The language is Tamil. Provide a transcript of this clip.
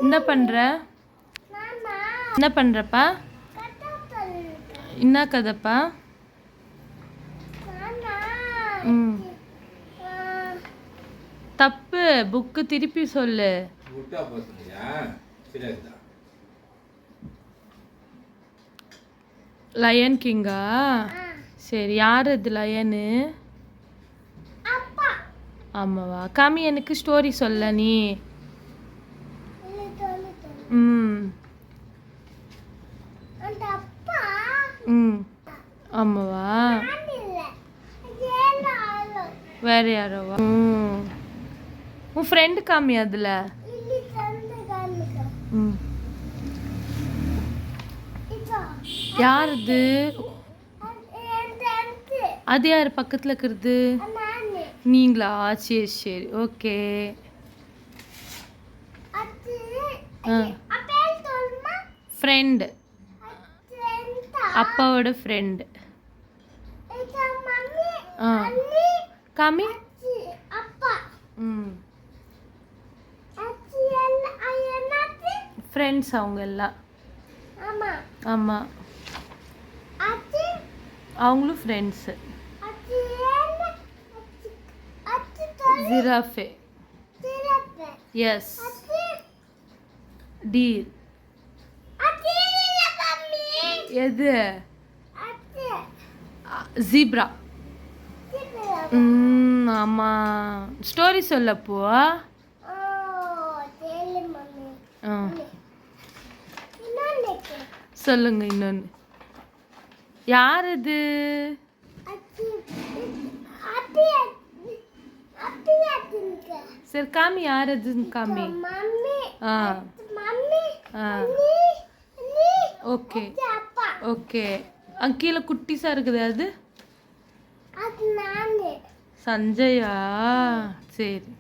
என்ன பண்ணுற? என்ன பண்ணுறப்பா? என்ன கதைப்பா? ம் தப்பு. புக்கு திருப்பி சொல்லு. லயன் கிங்கா? சரி, யார் இது லயனு? ஆமாவா? காமி, எனக்கு ஸ்டோரி சொல்ல நீ. ம் ம் ஆமாவா? வேற யாரோவா? உன் ஃப்ரெண்டு காமி அதில். ம் யார் இது? அது யார் பக்கத்தில் இருக்கிறது? நீங்களா? சரி சரி, ஓகே. ஃப்ரெண்டு, அப்பாவோட ஃப்ரெண்டு. காமி. ம் ஃப்ரெண்ட்ஸ் அவங்க எல்லாம். ஆமாம், அவங்களும் ஃப்ரெண்ட்ஸு. ஜிராஃபே. எஸ். டீர். எது? ஜீப்ரா. ஆமாம். ஸ்டோரி சொல்லப்போ. சொல்லுங்க இன்னொன்று. யார் இது? சரி காமி, யார் அதுன்னு காமி. Okay okay. கீழே குட்டிஸாக இருக்குது அது? சஞ்சயா? சரி.